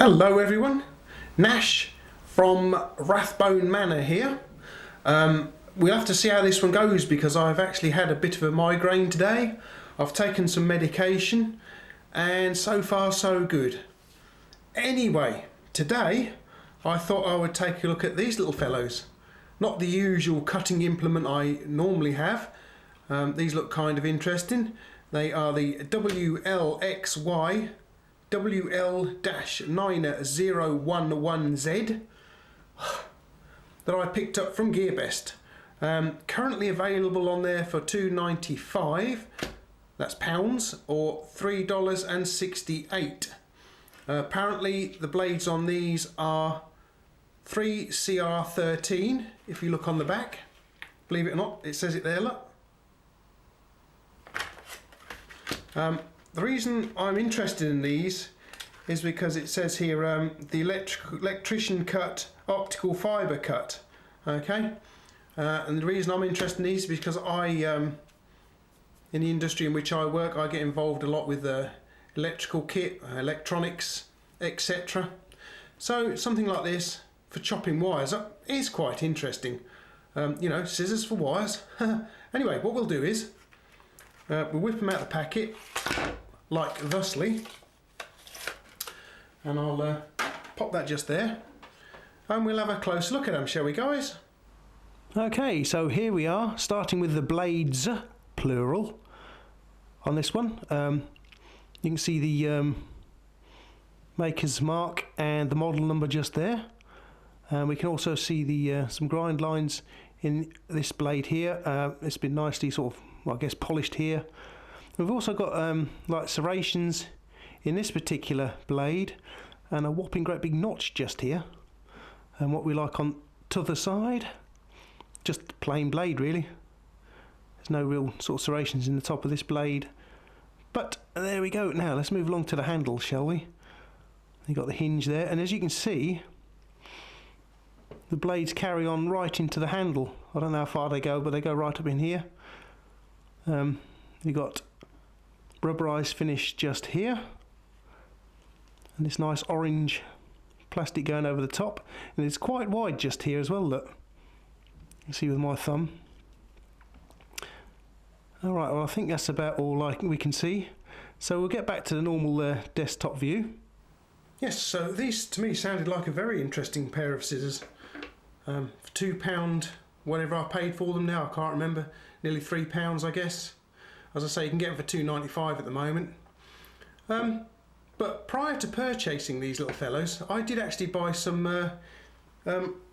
Hello everyone, Nash from Rathbone Manor here. We'll have to see how this one goes because I've actually had a bit of a migraine today. I've taken some medication and so far so good. Anyway, today I thought I would take a look at these little fellows. Not the usual cutting implement I normally have. These look kind of interesting. They are the WLXY WL-9011Z that I picked up from GearBest. Currently available on there for $2.95, that's pounds, or $3.68. Apparently the blades on these are 3CR13 if you look on the back. Believe it or not, it says it there, look. The reason I'm interested in these is because it says here the electrician cut optical fibre cut. Okay, and the reason I'm interested in these is because in the industry in which I work, I get involved a lot with electrical kit, electronics, etc. So something like this for chopping wires up is quite interesting. You know, scissors for wires. Anyway, what we'll do is we'll whip them out of the packet like thusly, and I'll pop that just there and we'll have a close look at them, shall we guys? Okay, so here we are, starting with the blades, plural, on this one. You can see the maker's mark and the model number just there, and we can also see the some grind lines in this blade here. It's been nicely sort of, well, I guess, polished here. We've also got like serrations in this particular blade and a whopping great big notch just here. And what we like on t'other side, just plain blade really. There's no real sort of serrations in the top of this blade. But there we go. Now let's move along to the handle, shall we? You've got the hinge there, and as you can see, the blades carry on right into the handle. I don't know how far they go, but they go right up in here. You've got rubberized finish just here, and this nice orange plastic going over the top, and it's quite wide just here as well, look. You can see with my thumb. Alright, well I think that's about all we can see, so we'll get back to the normal desktop view. Yes, so these to me sounded like a very interesting pair of scissors. For £2, whatever I paid for them now, I can't remember, nearly £3 I guess. As I say, you can get them for $2.95 at the moment. But prior to purchasing these little fellows, I did actually buy some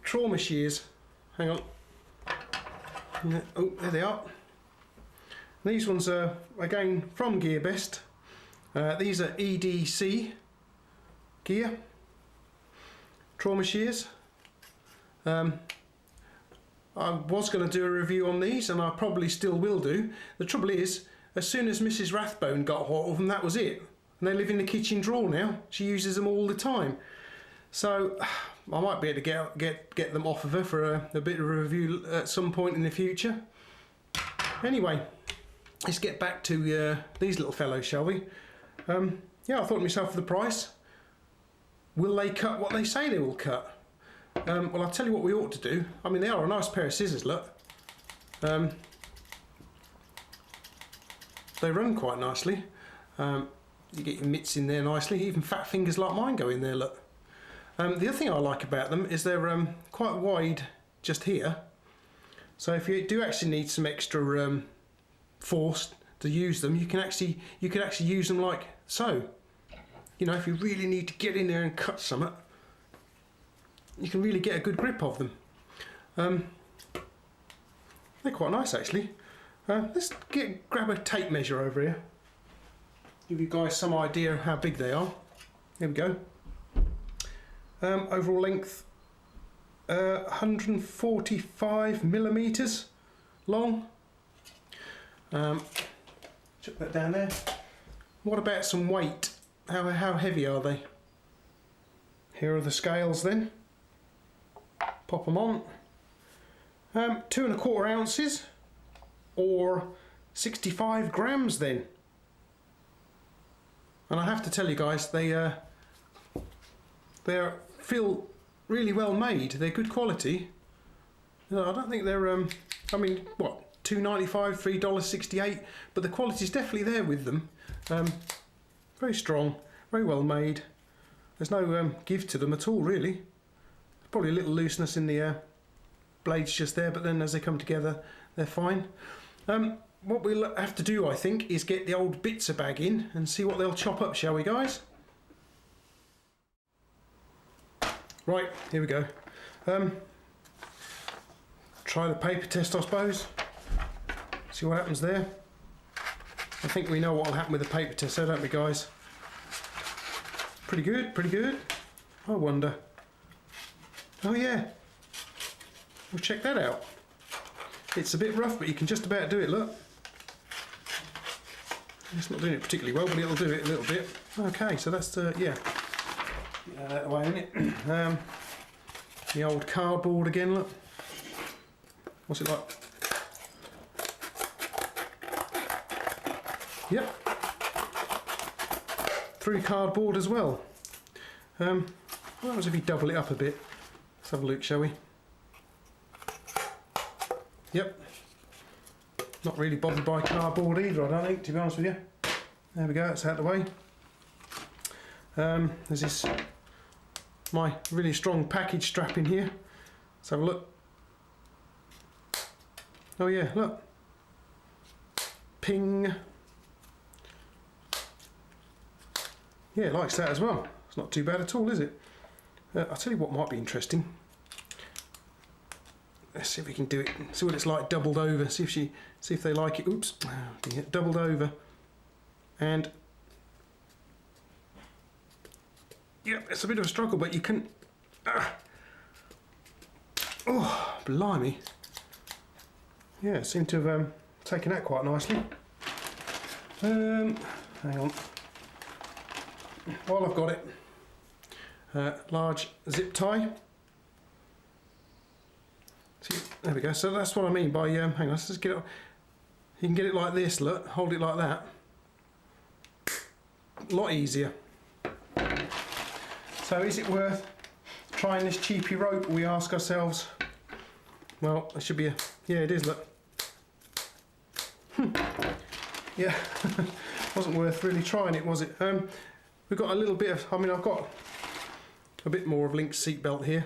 trauma shears. Hang on. Oh, there they are. These ones are, again, from GearBest. These are EDC gear trauma shears. I was going to do a review on these, and I probably still will do. The trouble is, as soon as Mrs. Rathbone got hold of them, that was it. And they live in the kitchen drawer now. She uses them all the time. So I might be able to get them off of her for a bit of a review at some point in the future. Anyway, let's get back to these little fellows, shall we? Yeah, I thought to myself, for the price, will they cut what they say they will cut? Well, I'll tell you what we ought to do. I mean, they are a nice pair of scissors, look. They run quite nicely. You get your mitts in there nicely. Even fat fingers like mine go in there, look. The other thing I like about them is they're quite wide just here. So if you do actually need some extra force to use them, you could actually use them like so. You know, if you really need to get in there and cut something, you can really get a good grip of them. They're quite nice actually. Let's grab a tape measure over here. Give you guys some idea of how big they are. Here we go. Overall length 145 millimeters long. Chuck that down there. What about some weight? How heavy are they? Here are the scales then. Pop them on. 2¼ ounces, or 65 grams then. And I have to tell you guys, they They feel really well made. They're good quality. No, I don't think they're, I mean, what, $2.95, $3.68, but the quality's definitely there with them. Very strong, very well made. There's no give to them at all, really. Probably a little looseness in the blades just there, but then as they come together, they're fine. What we'll have to do, I think, is get the old bitzer bag in and see what they'll chop up, shall we, guys? Right, here we go. Try the paper test, I suppose. See what happens there. I think we know what will happen with the paper test, don't we, guys? Pretty good, pretty good. I wonder. Oh yeah, we'll check that out. It's a bit rough, but you can just about do it, look. It's not doing it particularly well, but it'll do it a little bit. Okay, so that's the, yeah. Get that away, isn't it? The old cardboard again, look. What's it like? Yep. Through cardboard as well. What happens if you double it up a bit? Let's have a look, shall we? Yep. Not really bothered by cardboard either, I don't think, to be honest with you. There we go, that's out of the way. There's this, my really strong package strap in here. Let's have a look. Oh yeah, look. Ping. Yeah, it likes that as well. It's not too bad at all, is it? I'll tell you what might be interesting. Let's see if we can do it. See what it's like doubled over. See if they like it. Oops, doubled over. And yeah, it's a bit of a struggle, but you can. Oh, blimey! Yeah, it seemed to have taken that quite nicely. Hang on. While I've got it, large zip tie. See, there we go. So that's what I mean by hang on. Let's just get it. You can get it like this. Look, hold it like that. A lot easier. So is it worth trying this cheapy rope? We ask ourselves. Well, it should be a. Yeah, it is. Look. Yeah, wasn't worth really trying it, was it? We've got a little bit of. I mean, I've got a bit more of Link's seatbelt here.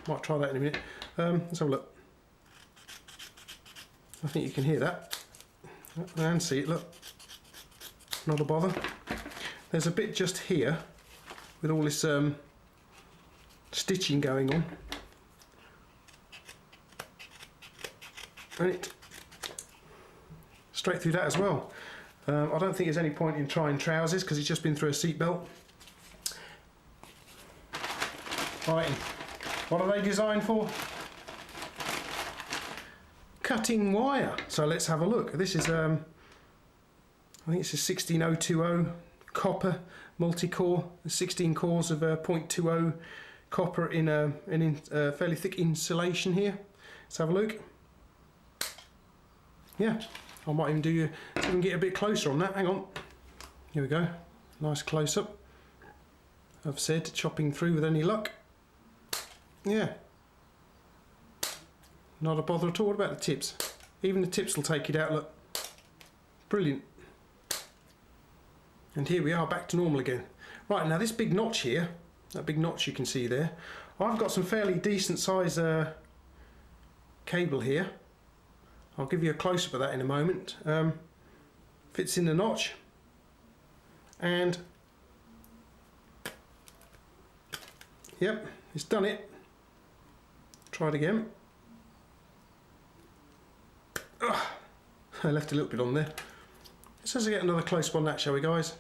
Might try that in a minute. Let's have a look. I think you can hear that and see it. Look, not a bother. There's a bit just here with all this stitching going on, and it straight through that as well. I don't think there's any point in trying trousers because it's just been through a seatbelt. Right, what are they designed for? Cutting wire. So let's have a look. This is I think it's a 16020 copper multi-core, 16 cores of 0.20 copper in a fairly thick insulation here. Let's have a look. Yeah, I might even do you so we can get a bit closer on that. Hang on. Here we go. Nice close up. I've said chopping through with any luck. Yeah. Not a bother at all. What about the tips? Even the tips will take it out. Look. Brilliant. And here we are back to normal again. Right, now this big notch here, that big notch you can see there, I've got some fairly decent size cable here. I'll give you a close-up of that in a moment. Fits in the notch. And yep, it's done it. Try it again. Ugh, I left a little bit on there. Let's just get another close-up on that, shall we, guys?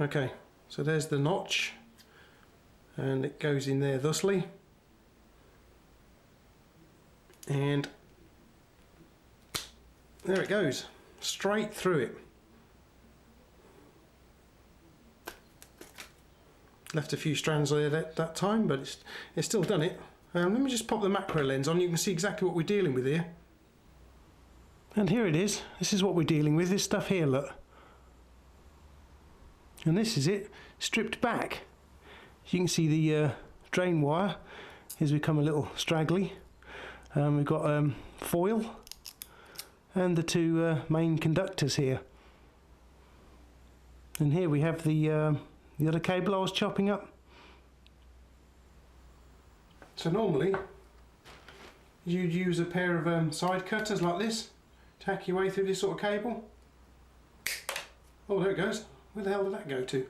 Okay, so there's the notch, and it goes in there thusly, and there it goes, straight through it. Left a few strands there that time, but it's still done it. Let me just pop the macro lens on. You can see exactly what we're dealing with here. And here it is. This is what we're dealing with. This stuff here, look. And this is it, stripped back. you can see the drain wire has become a little straggly. We've got foil and the two main conductors here. And here we have the other cable I was chopping up. So normally you'd use a pair of side cutters like this to hack your way through this sort of cable. Oh, there it goes. Where the hell did that go to?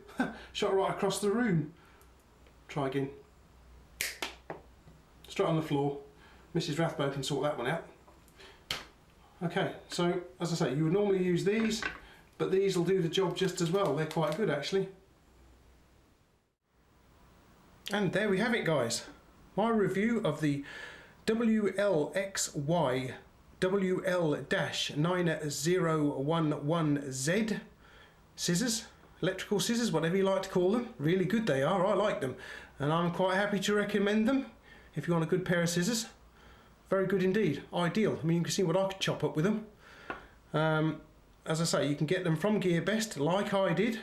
Shot right across the room. Try again. Straight on the floor. Mrs. Rathbone can sort that one out. Okay, so as I say, you would normally use these, but these will do the job just as well. They're quite good actually. And there we have it, guys. My review of the WLXY WL-9011Z scissors, electrical scissors, whatever you like to call them. Really good they are, I like them. And I'm quite happy to recommend them if you want a good pair of scissors. Very good indeed, ideal. I mean, you can see what I could chop up with them. As I say, you can get them from GearBest like I did.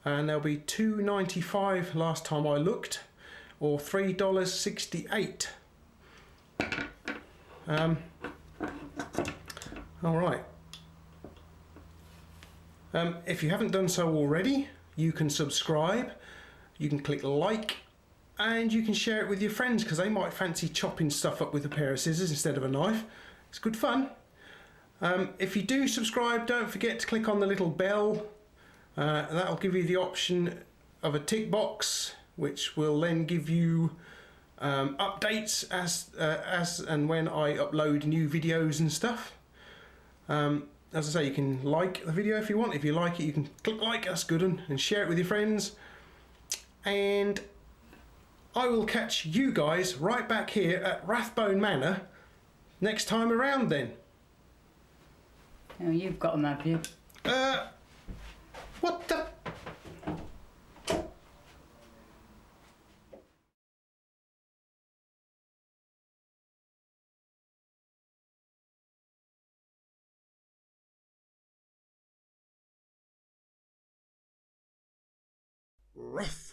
And they'll be $2.95 last time I looked, or $3.68. Alright. If you haven't done so already, you can subscribe, you can click like, and you can share it with your friends because they might fancy chopping stuff up with a pair of scissors instead of a knife. It's good fun. If you do subscribe, don't forget to click on the little bell. That'll give you the option of a tick box, which will then give you updates as and when I upload new videos and stuff. As I say, you can like the video if you want. If you like it, you can click like, that's good, and share it with your friends. And I will catch you guys right back here at Rathbone Manor next time around then. Oh, you've got them, have you? What the... Ruff.